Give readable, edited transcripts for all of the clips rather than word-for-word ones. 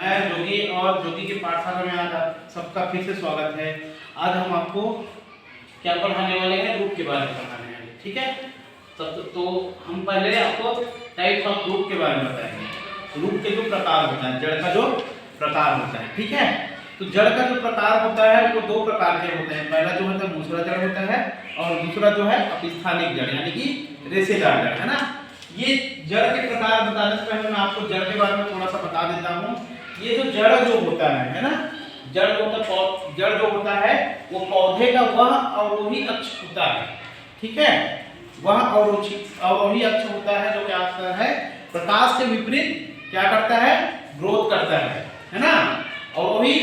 मैं जोगी और जोगी के पाठशाला में आज आप सबका फिर से स्वागत है। आज हम आपको क्या पढ़ाने वाले हैं, रूप के बारे में पढ़ाने वाले, ठीक है। तो हम पहले आपको टाइप्स ऑफ रूप के बारे में बताएंगे। रूप के जो प्रकार होता है, जड़ का जो प्रकार होता है, ठीक है। तो जड़ का जो प्रकार होता है वो दो प्रकार के होते हैं। पहला जो होता है मूसला जड़ होता है और दूसरा जो है अपस्थानिक जड़ यानी कि रेशेदार जड़, है ना। ये जड़ के प्रकार बताने से पहले मैं आपको जड़ के बारे में थोड़ा सा बता देता हूँ। ये जो जड़ जो होता है ना, जड़ जो होता है वो पौधे का वह अवरोही अक्ष होता है, ठीक है। वह अवरोही अक्ष होता है जो क्या करता है, प्रकाश के विपरीत क्या करता है, ग्रोथ करता है ना। अवरोही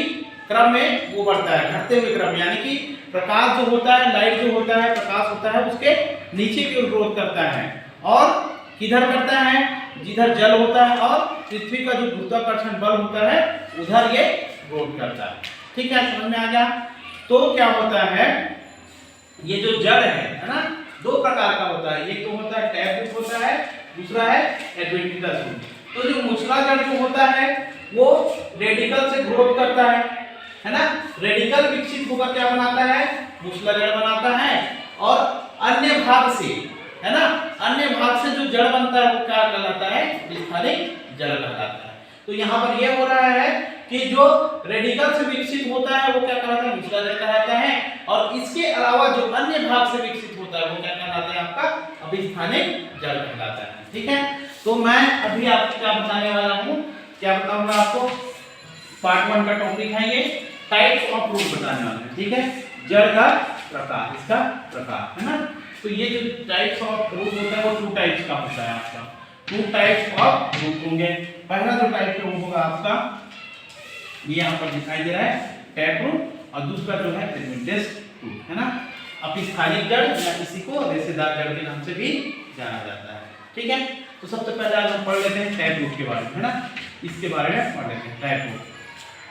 क्रम में वो बढ़ता है, घटते हुए क्रम, यानी कि प्रकाश जो होता है, लाइट जो होता है, प्रकाश होता है उसके नीचे की ओर ग्रोथ करता है। और किधर करता है, जिधर जल होता है और पृथ्वी का जो गुरुत्वाकर्षण बल होता है उधर ये ग्रोथ करता है, ठीक है। समझ में आ गया। तो क्या होता है, ये जो जड़ है ना, दो प्रकार का होता है। एक तो होता है टैप रूप होता है, दूसरा है एडवेंटिकस रूप। तो जो मूसला जड़ जो होता है वो रेडिकल से ग्रोथ करता है ना। रेडिकल विकसित होकर क्या बनाता है, मूसला जड़ बनाता है। और अन्य भाग से, है ना, अन्य भाग से जो जड़ बनता है वो क्या कहलाता है, अपस्थानिक जड़ कहलाता है। तो यहाँ पर यह हो रहा है कि जो रेडिकल से विकसित होता है वो क्या कहलाता है, मूसला जड़ कहलाता है। और इसके अलावा जो अन्य भाग से विकसित होता है वो क्या कहलाता है, आपका अपस्थानिक जड़ कहलाता है, ठीक है। तो मैं अभी आपको क्या बताने वाला हूँ, क्या बताऊंगा आपको, पार्ट 1 का टॉपिक है ये टाइप्स ऑफ रूप बताने वाला है, ठीक है। जड़ का प्रकार, इसका प्रकार, है ना। तो ये जो टाइप्स ऑफ रूप होता है वो 2 टाइप्स का होता है आपका। 2 टाइप्स ऑफ रूप होंगे। पहला जो टाइप का रूप होगा आपका, ये यहाँ पर दिखाई दे रहा है, टैप रूप, और दूसरा जो है एडवेंटिकस रूप, है ना। अपस्थानिक जड़ या इसी को रेशेदार जड़ के नाम से भी जाना जाता है, ठीक है। तो सबसे पहले आज हम पढ़ लेते हैं टैप रूप के बारे में, है ना। इसके बारे में पढ़ लेते हैं टैप रूप।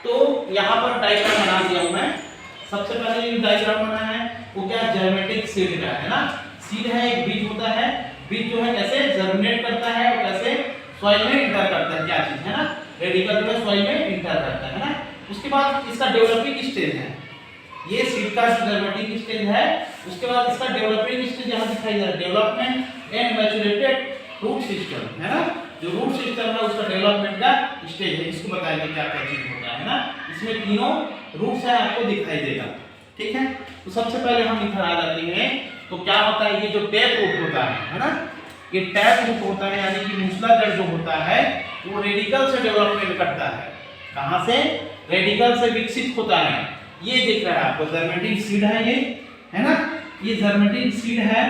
तो यहाँ पर डायग्राम बना दिया हूं मैं। सबसे पहले ये डायग्राम बना है वो क्या, जर्मेटिक सीड का, है ना। सीड है, एक बीज होता है। बीज जो है कैसे जर्मिनेट करता है और कैसे सॉइल में इंटर करता है, क्या चीज है ना, रेडिकल जो है सॉइल में इंटर करता है ना। उसके बाद इसका डेवलपिंग स्टेज है, ये सीड का जर्मेटिक स्टेज है। उसके बाद इसका डेवलपिंग स्टेज यहाँ दिखाई दे रहा है, डेवलपमेंट एंड मैच्योरेटेड रूट सिस्टम, है ना। जो रूट सिस्टम है उसका डेवलपमेंट का स्टेज है, इसको बताएंगे क्या क्या चीज होता है ना। इसमें तीनों रूट्स है, आपको दिखाई देगा, ठीक है। तो सबसे पहले हम इधर आ जाते हैं। तो क्या होता है, ये जो टैप रूट होता है ना, ये टैप रूट होता है, यानी कि मूसला जड़ जो होता है वो रेडिकल से डेवलपमेंट करता है। कहां से, रेडिकल से विकसित होता है। ये दिख रहा है आपको जर्मेटिक सीड है ये, है ना। ये जर्मेटिक सीड है,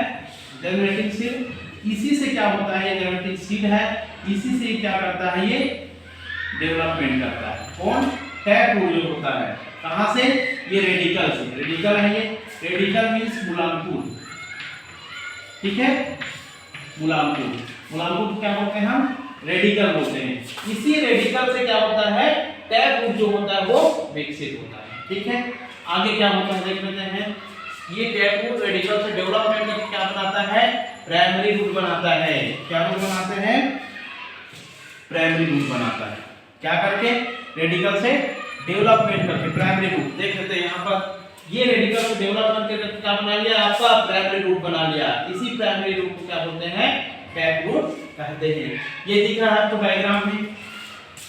जर्मेटिक सीड। इसी से क्या होता है, ये जर्मेटिक सीड है, इसी से क्या करता है, ये डेवलपमेंट करता है। कौन, टैप रूट जो होता है। कहां से, ये रेडिकल से। रेडिकल है ये, रेडिकल मींस मूलांकुर, ठीक है। मूलांकुर, मूलांकुर क्या बोलते हैं हम, रेडिकल बोलते हैं। इसी रेडिकल से क्या होता है, टैप रूट जो होता है वो विकसित होता है, ठीक है। आगे क्या होता है देख लेते हैं। ये टैप रूट रेडिकल से डेवलपमेंट करके क्या बनाता है, प्राइमरी रूट बनाता है। क्या रूट बनाते हैं, प्राइमरी रूट बनाता है। क्या करके, रेडिकल से डेवलपमेंट करके प्राइमरी रूट। देख लेते हैं यहाँ पर, ये रेडिकल से डेवलप करके क्या बना लिया, आपका प्राइमरी रूट बना लिया। इसी प्राइमरी रूट को क्या बोलते हैं, टैप रूट कहते हैं। ये दिख रहा है आपको डायग्राम में,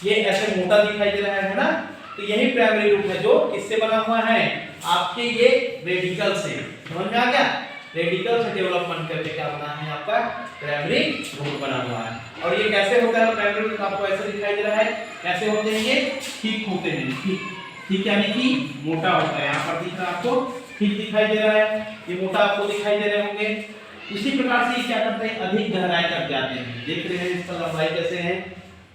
ये ऐसे मोटा दिखाई दे रहा है ना। तो यही प्राइमरी रूट है जो किससे बना हुआ है, आपके ये रेडिकल से। समझ में आ गया, रेडिकल से डेवलपमेंट करके क्या बना है, आपका प्राइमरी रूट बना हुआ है। और ये कैसे होता है प्राइमरी रूट, आपको ऐसे दिखाई दे रहा है। कैसे होते हैं ये, ठीक होते हैं, ठीक, ठीक यानी कि मोटा होता है। यहाँ पर दिख रहा है आपको, ठीक दिखाई दे रहा है, ये मोटा आपको दिखाई दे रहे होंगे। इसी प्रकार से क्या करते हैं, अधिक गहराई तक जाते हैं। देख रहे हैं इसका लंबाई कैसे है,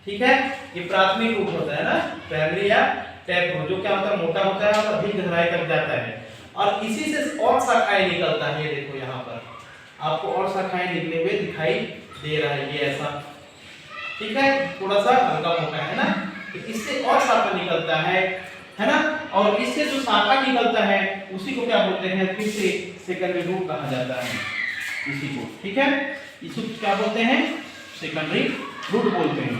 ठीक है। ये प्राथमिक रूट होता है ना, प्राइमरी या टैप रूट, जो क्या होता है, मोटा होता है और अधिक गहराई तक जाता है। और इसी से और शाखाएं निकलता है। ये देखो यहाँ पर आपको और शाखाएं निकले हुए दिखाई दे रहा है, ये ऐसा, ठीक है। थोड़ा सा हल्का मोटा है ना, तो इससे और शाखा निकलता है ना। और इससे जो शाखा निकलता है उसी को क्या बोलते हैं, फिर से सेकेंडरी रूट कहा जाता है इसी को, ठीक है। इसको क्या बोलते हैं, सेकेंडरी रूट बोलते हैं।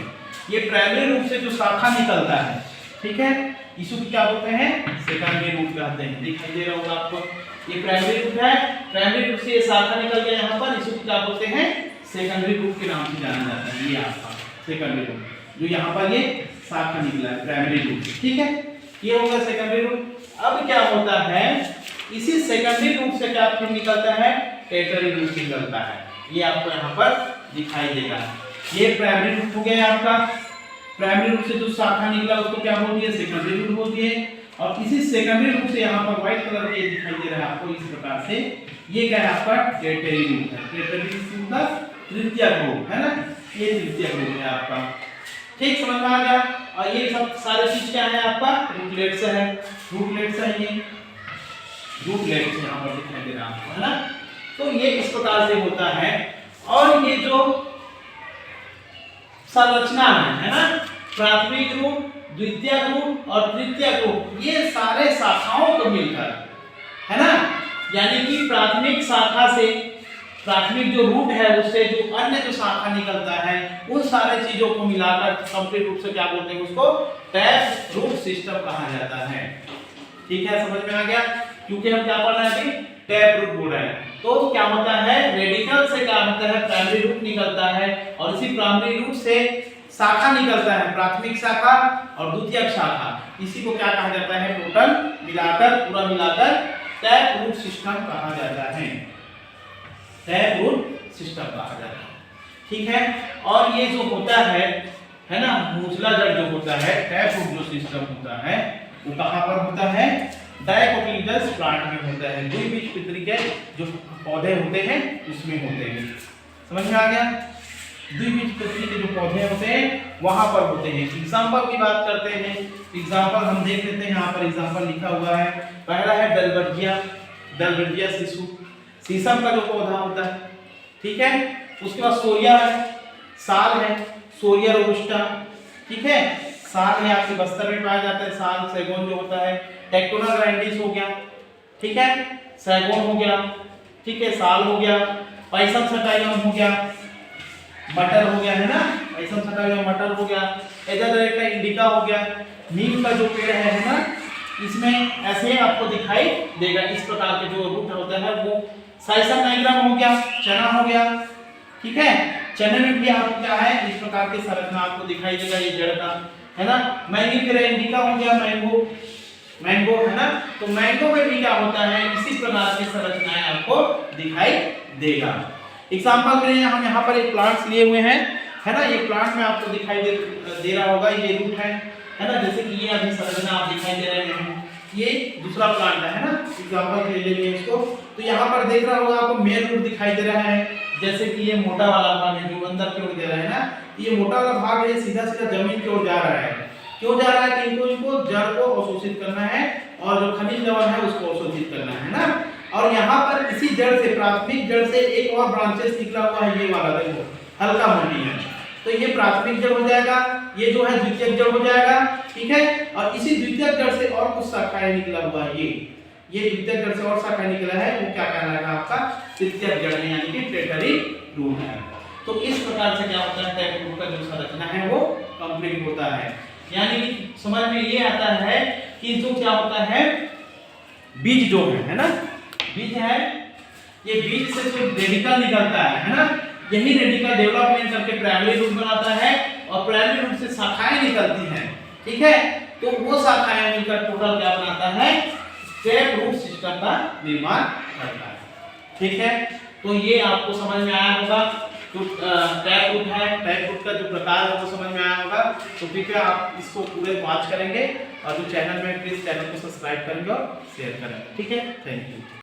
ये प्राइमरी रूट से जो शाखा निकलता है, ठीक है, इसको क्या बोलते हैं, सेकेंडरी रूट कहते हैं। दिखाई दे रहा होगा आपको, ये प्राइमरी रूट है, प्राइमरी रूट से ये शाखा निकल गया यहाँ पर, इसको क्या बोलते हैं, सेकेंडरी रूट के नाम से जाना जाता है। ये आपका सेकेंडरी रूट, जो यहाँ पर ये शाखा निकला है प्राइमरी रूट, ठीक है, ये होगा सेकेंडरी रूट। अब क्या होता है, इसी सेकेंडरी रूट से क्या फिर निकलता है, टर्शियरी रूट निकलता है। ये आपको यहाँ पर दिखाई देगा। ये प्राइमरी रूट हो गया आपका, प्राइमरी रूट से जो शाखा निकला उसको क्या बोलती है, सेकेंडरी रूट बोलती है। और इसी सेकेंडरी रूट से यहाँ पर व्हाइट कलर के दिखाई दे रहा है आपको इस प्रकार से, ये क्या है आपका टर्शियरी रूट है। टर्शियरी रूट का तृतीयक रूप है ना, ये तृतीयक रूप है आपका, ठीक, समझ में आ गया। और ये सब सारे चीज क्या है आपका, रूटलेट्स है, रूटलेट्स है, ये रूटलेट्स यहाँ पर दिखाई दे रहा है ना। तो ये इस प्रकार से होता है। और ये जो संरचना है ना, प्राथमिक रूट, द्वितीयक रूट और तृतीयक रूट, ये सारे शाखाओं को मिलकर, है ना, यानी कि प्राथमिक शाखा से, प्राथमिक जो रूट है उससे जो अन्य जो शाखा निकलता है, उन सारे चीजों को मिलाकर कंप्लीट रूप से क्या बोलते हैं, उसको टैप रूट सिस्टम कहा जाता है। ठीक है, समझ में आ गया, क्योंकि हम क्या पढ़ रहे हैं अभी, टैप रूट बोल रहे हैं। तो क्या होता है, रेडिकल से क्या होता है, प्राइमरी रूट निकलता है, और इसी प्राइमरी रूट से शाखा निकलता है, प्राथमिक शाखा और द्वितीयक शाखा। इसी को क्या कहा जाता है, टोटल मिलाकर, पूरा मिलाकर टैप रूट सिस्टम कहा जाता है, टैप रूट सिस्टम कहा जाता है। ठीक है, और ये जो होता है ना, मूसला जड़ जो होता है, टैप रूट जो सिस्टम होता है, वो कहाँ पर होता है, डायकोटिलेडोनस प्लांट में होता है, द्विबीजपत्री के जो पौधे होते हैं उसमें होते हैं। समझ में आ गया, द्विबीजपत्री के जो पौधे होते हैं वहां पर होते हैं। एग्जांपल की बात करते हैं, एग्जांपल हम देख लेते हैं, यहाँ पर एग्जांपल लिखा हुआ है। पहला है डलबर्जिया, डलबर्जिया शिशु, शीशम का जो पौधा होता है, ठीक है। उसके बाद सोरिया है, साल है, सोरिया रोबस्टा, ठीक है, साल है, आपके बस्तर में पाया जाता है साल, सैगोन जो होता है, टेक्टोना ग्रैंडिस हो गया, ठीक है, सैगोन हो गया, ठीक है, साल हो गया, पाइसम सटाइलम हो गया, मटर हो गया, है ना, पाइसम सटाइलम मटर हो गया, एजाडेरेक्टा इंडिका हो गया। नीम का जो पेड़ है ना, इसमें ऐसे आपको दिखाई देगा, इस प्रकार के जो रूट होता है वो साइसम नाइग्राम हो गया, चना हो गया, ठीक है, चने में भी आपको क्या है, इस प्रकार की संरचना आपको दिखाई देगा, ये जड़ का, है ना। मैंगो इंडिका हो गया, मैंगो, मैंगो, है ना, तो मैंगो में भी क्या होता है, इसी प्रकार की संरचनाएं आपको दिखाई देगा। एग्जांपल के लिए हम यहाँ पर एक प्लांट्स लिए हुए हैं, है ना, ये प्लांट में आपको दिखाई दे रहा होगा, ये रूट है ना, जैसे कि ये अभी संरचना आप दिखाई दे रहे हैं, ये दूसरा प्लांट है ना, एग्जांपल के लिए ले लिए इसको। तो यहाँ पर देख रहा होगा आपको मेन रूट दिखाई दे रहा है, जैसे कि ये मोटा वाला भाग है जो अंदर की ओर दे रहा है ना, ये मोटा वाला भाग है सीधा सीधा जमीन की ओर जा रहा है। क्यों जा रहा है, कि इनको जड़ को अवशोषित करना है और जो खनिज लवण है उसको अवशोषित करना है ना। और यहाँ पर इसी जड़ से, प्राथमिक जड़ से एक और ब्रांचेस निकला हुआ है, ये वाला देखो हल्का मोटी है, तो ये प्राथमिक जड़ हो जाएगा, ये जो है द्वितीयक जड़ हो जाएगा, ठीक है। और इसी द्वितीयक जड़ से और कुछ शाखाएं निकला हुआ है, ये द्वितीयक जड़ से और शाखा निकला है, वो क्या कहलाएगा आपका तृतीयक जड़ में, यानी कि टर्शियरी रूट है। तो इस प्रकार से क्या होता है, टैप रूट का जो संरचना है वो कंप्लीट होता है। यानी कि समझ में ये आता है कि जो क्या होता है, बीज जो है ना, बीज है, ये बीज से जो रेडिकल निकलता है ना, यही रेडिकल डेवलपमेंट करके प्राइमरी रूट बनाता है, और प्राइमरी रूट से शाखाएं निकलती हैं, ठीक है। तो वो शाखाएं मिलकर टोटल क्या बनाता है, टैप रूट सिस्टम का निर्माण करता है, ठीक है। तो ये आपको समझ में आया होगा, तो टैप रूट है, टैप रूट का जो प्रकार है वो समझ में आया होगा। तो कृपया आप इसको पूरे वॉच करेंगे, और जो चैनल में प्लीज चैनल को सब्सक्राइब करेंगे और शेयर करेंगे, ठीक है। Thank you.